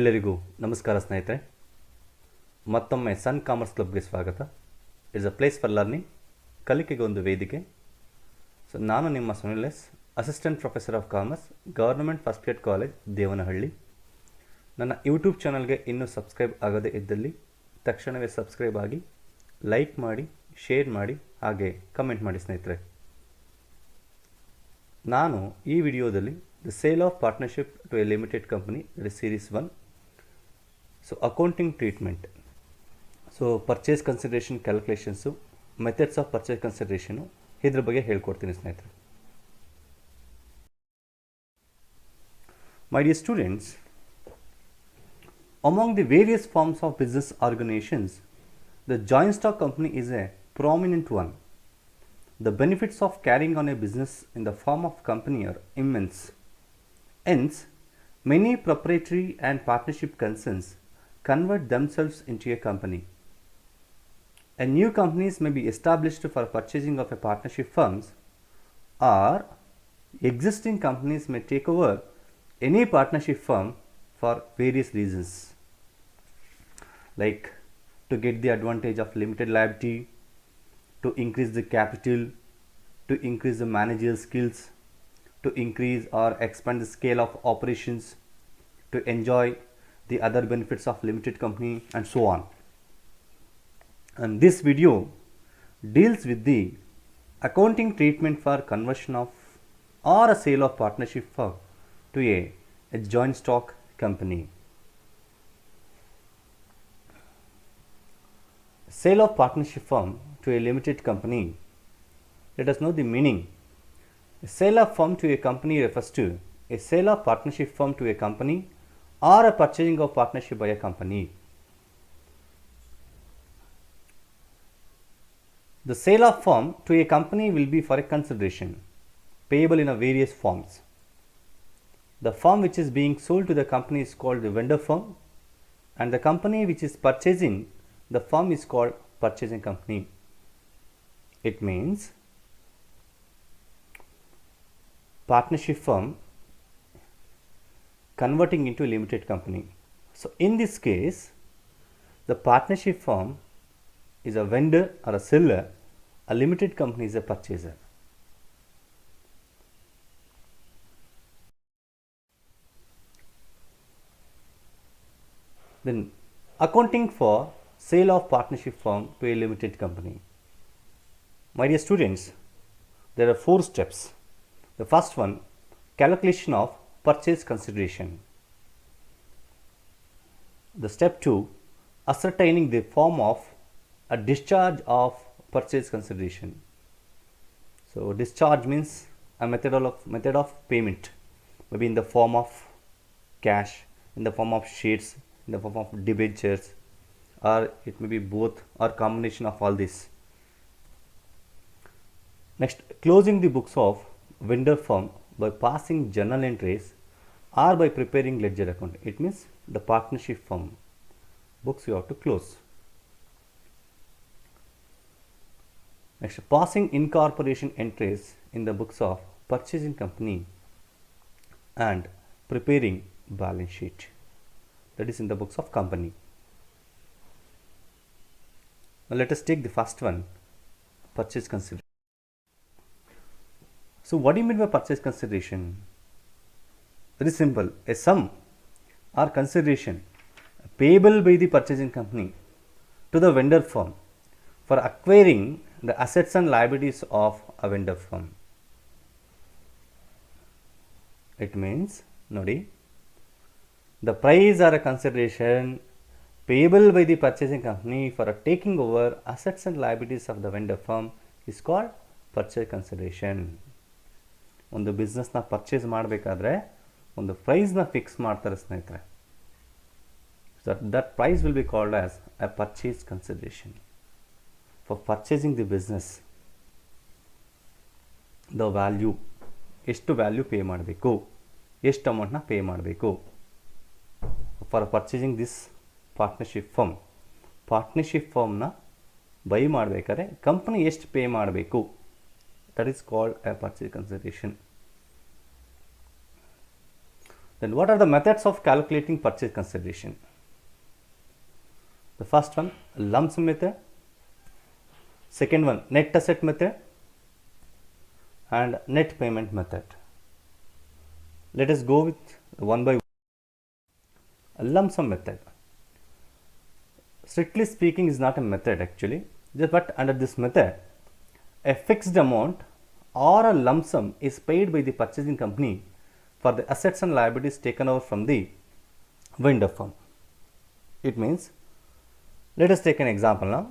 ಎಲ್ಲರಿಗೂ ನಮಸ್ಕಾರ ಸ್ನೇಹಿತರೆ. ಮತ್ತೊಮ್ಮೆ ಸನ್ ಕಾಮರ್ಸ್ ಕ್ಲಬ್ಗೆ ಸ್ವಾಗತ. It's a place for learning, ಕಲಿಕೆಗೆ ಒಂದು ವೇದಿಕೆ. ಸೊ ನಾನು ನಿಮ್ಮ Sunil S, assistant professor of commerce, government first grade college, Devanahalli. ನನ್ನ ಯೂಟ್ಯೂಬ್ ಚಾನಲ್ಗೆ ಇನ್ನೂ ಸಬ್ಸ್ಕ್ರೈಬ್ ಆಗದೇ ಇದ್ದಲ್ಲಿ ತಕ್ಷಣವೇ ಸಬ್ಸ್ಕ್ರೈಬ್ ಆಗಿ, ಲೈಕ್ ಮಾಡಿ, ಶೇರ್ ಮಾಡಿ, ಹಾಗೆ ಕಮೆಂಟ್ ಮಾಡಿ ಸ್ನೇಹಿತರೆ. ನಾನು ಈ ವಿಡಿಯೋದಲ್ಲಿ the sale of partnership to a limited company, that is series 1. So accounting treatment, so purchase consideration calculations, methods of purchase consideration, ಇದ್ರ ಬಗ್ಗೆ ಹೇಳ್ಕೊಡ್ತೀನಿ ಸ್ನೇಹಿತರೆ. My dear students, among the various forms of business organisations, the joint stock company is a prominent one. The benefits of carrying on a business in the form of company are immense. Hence, many proprietary and partnership concerns convert themselves into a company. And new companies may be established for purchasing of a partnership firms, or existing companies may take over any partnership firm for various reasons, like to get the advantage of limited liability, to increase the capital, to increase the managerial skills, to increase or expand the scale of operations, to enjoy the other benefits of limited company, and so on. And this video deals with the accounting treatment for conversion of or a sale of partnership firm to a joint stock company. Sale of partnership firm to a limited company. Let us know the meaning. A sale of firm to a company refers to a sale of partnership firm to a company or a purchasing of partnership by a company. The sale of firm to a company will be for a consideration payable in a various forms. The firm which is being sold to the company is called the vendor firm, and the company which is purchasing the firm is called purchasing company. It means partnership firm converting into a limited company. So in this case, the partnership firm is a vendor or a seller, a limited company is a purchaser. Then accounting for sale of partnership firm to a limited company. My dear students, there are 4 steps. The first one, calculation of purchase consideration. The step 2, ascertaining the form of a discharge of purchase consideration. So discharge means a method of payment, maybe in the form of cash, in the form of shares, in the form of debentures, or it may be both or combination of all this. Next, closing the books of vendor firm by passing journal entries or by preparing ledger account. It means the partnership firm books you have to close. Next, passing incorporation entries in the books of purchasing company and preparing balance sheet, that is in the books of company. Now let us take the first one, purchase consideration. So what do you mean by purchase consideration? Very simple. A sum or consideration payable by the purchasing company to the vendor firm for acquiring the assets and liabilities of a vendor firm. It means, nodi, the price or a consideration payable by the purchasing company for taking over assets and liabilities of the vendor firm is called purchase consideration. ಒಂದು ಬಿಸ್ನೆಸ್ನ purchase ಮಾಡಬೇಕಾದ್ರೆ ಒಂದು ಪ್ರೈಸ್ನ fix ಮಾಡ್ತಾರೆ ಸ್ನೇಹಿತರೆ. That price will be called as a purchase consideration for purchasing the business. The value, ಎಷ್ಟು value pay ಮಾಡಬೇಕು, ಎಷ್ಟು ಅಮೌಂಟ್ನ pay ಮಾಡಬೇಕು for purchasing this partnership firm. Partnership ಫರ್ಮ್ನ ಬೈ ಮಾಡಬೇಕಾದ್ರೆ ಕಂಪ್ನಿ ಎಷ್ಟು ಪೇ ಮಾಡಬೇಕು, that is called a purchase consideration. Then what are the methods of calculating purchase consideration? The first one, lump sum method. Second one, net asset method and net payment method. Let us go with one by one. A lump sum method. Strictly speaking is not a method actually, but under this method, a fixed amount or a lump sum is paid by the purchasing company for the assets and liabilities taken over from the vendor firm. It means, let us take an example now.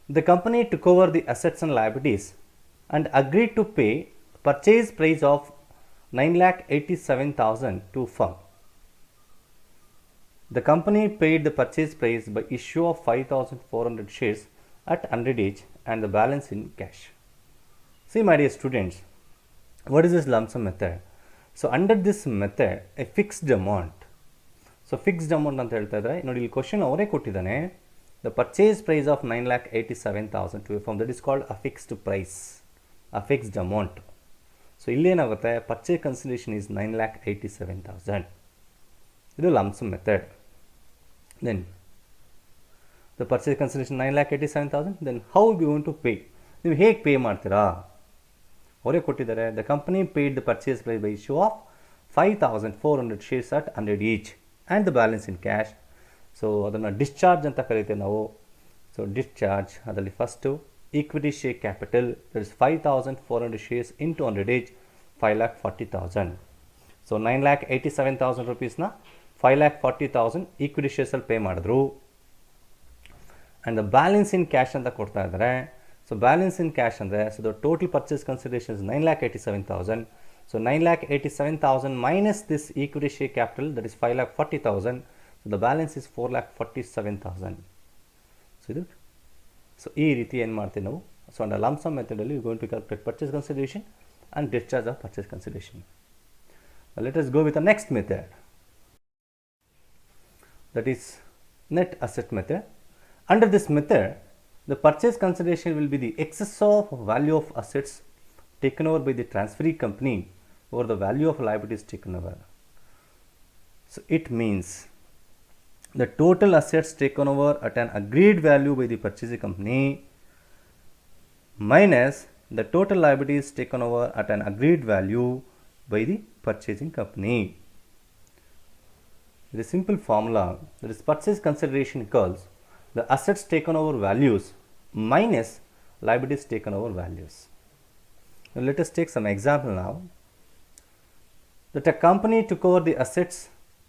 The company took over the assets and liabilities and agreed to pay purchase price of 9,87,000 to firm. The company paid the purchase price by issue of 5,400 shares at 100 each and the balance in cash. See my dear students, what is this lump sum method? So under this method, a fixed amount. So fixed amount ಅಂತ ಹೇಳ್ತಾ ಇದ್ದಾರೆ ನೋಡಿ, ಇಲ್ಲಿ question ಅವರೇ ಕೊಟ್ಟಿದ್ದಾನೆ. The purchase price of 9,87,000 to a firm, that is called a fixed price, a fixed amount. So ಇಲ್ಲಿ ಏನಾಗುತ್ತೆ, purchase consideration is 9,87,000. ಇದು lump sum method. Then the purchase consideration 9,87,000. Then how you going to pay? ನೀವು ಹೇಗೆ pay ಮಾಡ್ತೀರಾ? ಅವರೇ ಕೊಟ್ಟಿದ್ದಾರೆ. The company paid the purchase price by issue of 5,400 shares at 100 each and the balance in cash. So ಅದನ್ನು discharge ಅಂತ ಕರಿತೇವೆ ನಾವು. So discharge ಅದರಲ್ಲಿ first equity share capital, that is 5,400 shares into 100 each 5,40,000. So 9,87,000 ರುಪೀಸ್ನ 5,40,000 equity ಶೇರ್ಸಲ್ಲಿ pay ಮಾಡಿದ್ರು. And the balance in cash ಅಂತ ಕೊಡ್ತಾ ಇದ್ದಾರೆ. ಸೊ ಬ್ಯಾಲೆನ್ಸ್ ಇನ್ ಕ್ಯಾಶ್ ಅಂದರೆ, so the total purchase consideration is 9,87,000. So 9,87,000 minus this equity share capital, that is 5,40,000. So the balance is 4,47,000. So ಈ ರೀತಿ ಏನು ಮಾಡ್ತೀವಿ ನಾವು. ಸೊ ಅಂಡರ್ ಲಂಪ್ ಸಮ್ ಮೆಥಡಲ್ಲಿ you going to calculate purchase consideration and discharge of purchase consideration. Let us go with the next method, that is net asset method. Under this method, the purchase consideration will be the excess of value of assets taken over by the transferee company over the value of liabilities taken over. So it means the total assets taken over at an agreed value by the purchasing company minus the total liabilities taken over at an agreed value by the purchasing company. The simple formula, that is purchase consideration equals the assets taken over values minus liabilities taken over values. Now let us take some example now. That a company took over the assets,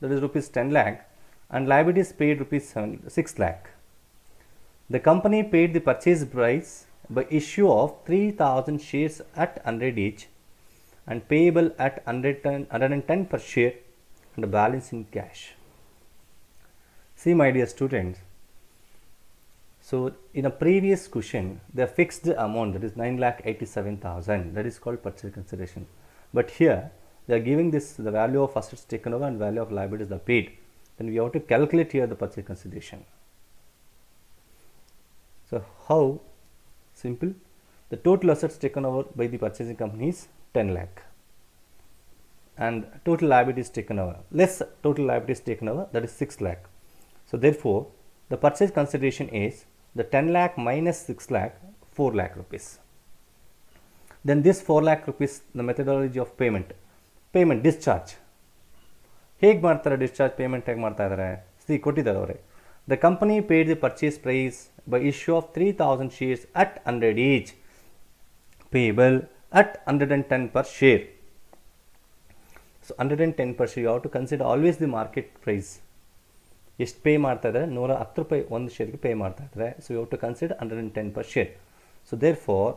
that is rupees 10 lakh, and liabilities paid rupees 6 lakh. The company paid the purchase price by issue of 3,000 shares at 100 each and payable at 110 per share and the balance in cash. See my dear students, so in a previous question they fixed the amount, that is 9,87,000, that is called purchase consideration. But here they are giving this the value of assets taken over and value of liabilities are paid. Then we have to calculate here the purchase consideration. So how? Simple. The total assets taken over by the purchasing company is 10 lakh and total liabilities taken over less total liabilities taken over, that is 6 lakh. So therefore the purchase consideration is the 10 lakh minus 6 lakh, 4 lakh rupees. Then this 4 lakh rupees, the methodology of payment discharge. ಹೇಗೆ ಮಾಡ್ತಾರೆ discharge payment ಹೇಗೆ ಮಾಡ್ತಾ ಇದ್ದಾರೆ? ಕೊಟ್ಟಿದ್ದಾರೆ ಅವರೇ. The company paid the purchase price by issue of 3,000 shares at 100 each payable at 110 per share. So 110 per share, you have to consider always the market price. ಎಷ್ಟು pay ಮಾಡ್ತಾ ಇದ್ದಾರೆ? 110 ರೂಪಾಯಿ ಒಂದು ಶೇರ್ಗೆ ಪೇ ಮಾಡ್ತಾ ಇದ್ದಾರೆ. So you have to consider 110 per share. So therefore,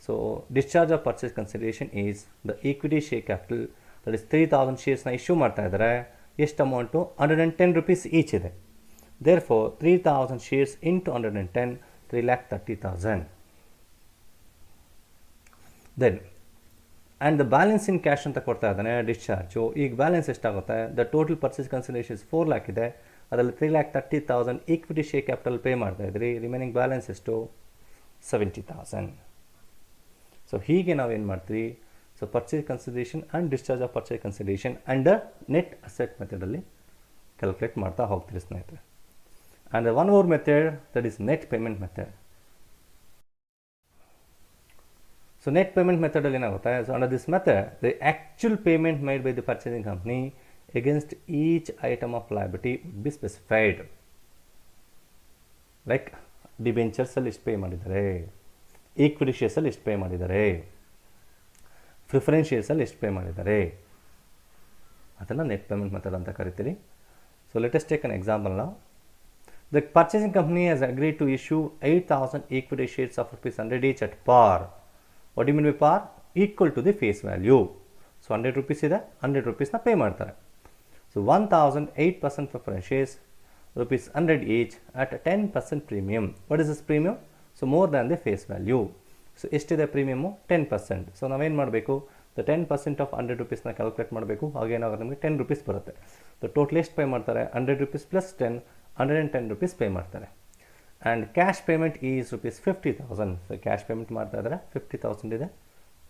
so discharge of purchase consideration is the equity share capital, that is 3,000 ಶೇರ್ಸ್ನ issue ಮಾಡ್ತಾ ಇದ್ದಾರೆ. ಎಷ್ಟು ಅಮೌಂಟು? 110 rupees ಈಚ್ ಇದೆ. Therefore 3,000 shares into 110, 3,30,000. Then and the balance in cash ಅಂತ ಕೊಡ್ತಾ ಇದ್ದಾನೆ discharge. ಈಗ balance ಎಷ್ಟಾಗುತ್ತೆ? The total purchase consideration 4 lakh ಇದೆ, ಅದರಲ್ಲಿ 3,30,000 ಈಕ್ವಿಟಿ ಶೇರ್ ಕ್ಯಾಪಿಟಲ್ ಪೇ ಮಾಡ್ತಾ ಇದ್ರಿ. ರಿಮೈನಿಂಗ್ ಬ್ಯಾಲೆನ್ಸ್ ಎಷ್ಟು? 70,000. ಸೊ ಹೀಗೆ ನಾವೇನು ಮಾಡ್ತೀವಿ? So purchase consideration and discharge of purchase consideration under net asset ಮೆಥಡಲ್ಲಿ ಕ್ಯಾಲ್ಕುಲೇಟ್ ಮಾಡ್ತಾ ಹೋಗ್ತೀರಿ ಸ್ನೇಹಿತರೆ. And one more method that is net payment method. So net payment ಮೆಥಡಲ್ಲಿ ಏನಾಗುತ್ತೆ, so under this method the actual payment made by the purchasing company against each item of liability would be specified. Like ಡಿಬೆಂಚರ್ಸಲ್ಲಿ ಎಷ್ಟು pay ಮಾಡಿದ್ದಾರೆ, equity ಶೇರ್ಸಲ್ಲಿ ಎಷ್ಟು pay ಮಾಡಿದ್ದಾರೆ, preference ಶೇರ್ಸಲ್ಲಿ ಎಷ್ಟು pay ಮಾಡಿದ್ದಾರೆ, ಅದನ್ನು ನೆಟ್ ಪೇಮೆಂಟ್ ಮೆಥಡ್ ಅಂತ ಕರಿತೀರಿ. So let us take an example ನಾವು. The purchasing company has agreed to issue 8,000 equity shares of rupees 100 each at par. What do you mean by par? Equal to the face value. So 100 rupees ಇದೆ, 100 rupees ನ pay ಮಾಡ್ತಾರೆ. So 1,000 8% preference shares, rupees 100 each at 10% premium. What is this premium? So more than the face value. So ಎಷ್ಟಿದೆ premium? 10%. So ನಾವೇನು ಮಾಡಬೇಕು, the 10% of 100 rupeesನ calculate ಮಾಡಬೇಕು. ಹಾಗೇನಾಗುತ್ತೆ ನಮಗೆ 10 rupees ಬರುತ್ತೆ. So total ಎಷ್ಟು ಪೇ ಮಾಡ್ತಾರೆ? 100 rupees ಪ್ಲಸ್ 10, 110 rupees ಪೇ ಮಾಡ್ತಾರೆ. And cash payment is rupees 50,000. So cash payment ಮಾಡ್ತಾ ಇದ್ದಾರೆ, 50,000 ಇದೆ.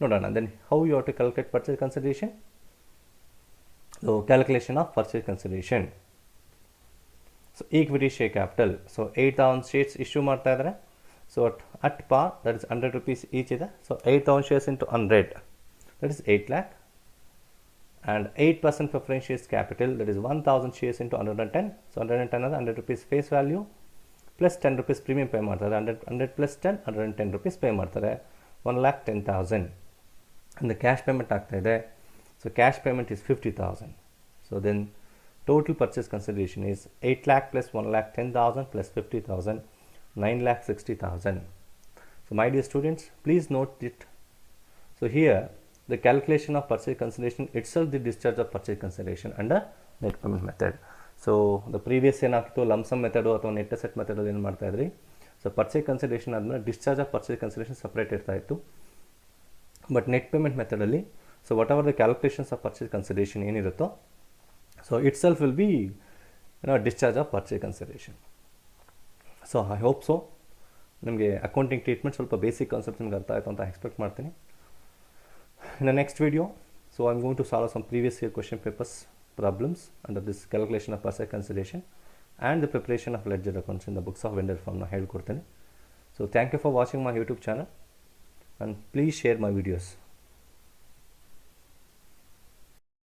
ನೋಡೋಣ then how you have to calculate purchase consideration. So calculation of purchase consideration. So equity share capital, so 8,000 shares issue ಮಾಡ್ತಾ ಇದ್ದಾರೆ. So at par that is 100 rupees each ಇದೆ. So 8,000 shares into 100 that is 8 lakh. And 8% preference shares capital, that is 1,000 shares into 110. So 110 is 100 rupees face value plus 10 rupees premium pay ಮಾಡ್ತಾರೆ. 100 plus 10, 110 rupees pay ಮಾಡ್ತಾರೆ. 1,10,000. And the cash payment ಆಗ್ತಾ ಇದೆ. So cash payment is 50,000. So then total purchase consideration is 8 lakh plus 1,10,000 plus 50,000, 9,60,000. So my dear students, please note it. So here the calculation of purchase consideration itself the discharge of purchase consideration under net payment method. So the previous ಏನಾಗ್ತಿತ್ತು, lump sum method ಅಥವಾ net asset method ಏನು ಮಾಡ್ತಾ ಇದ್ರಿ. So purchase consideration ಆದಮೇಲೆ discharge of purchase consideration separate ಇರ್ತಾ ಇತ್ತು. But net payment ಮೆಥಡಲ್ಲಿ so whatever the calculations of purchase consideration ಏನಿರುತ್ತೋ so itself will be discharge of purchase consideration. So I hope so ನಿಮಗೆ accounting treatment ಸ್ವಲ್ಪ basic concept ನಿಮ್ಗೆ ಅರ್ಥ ಆಯಿತು ಅಂತ ಎಕ್ಸ್ಪೆಕ್ಟ್ ಮಾಡ್ತೀನಿ. In the next video, so I'm going to solve some previous year question papers problems under this calculation of purchase consideration and the preparation of ledger accounts in the books of vendor firm na ಹೇಳಿಕೊಡ್ತೀನಿ. So thank you for watching my YouTube channel and please share my videos.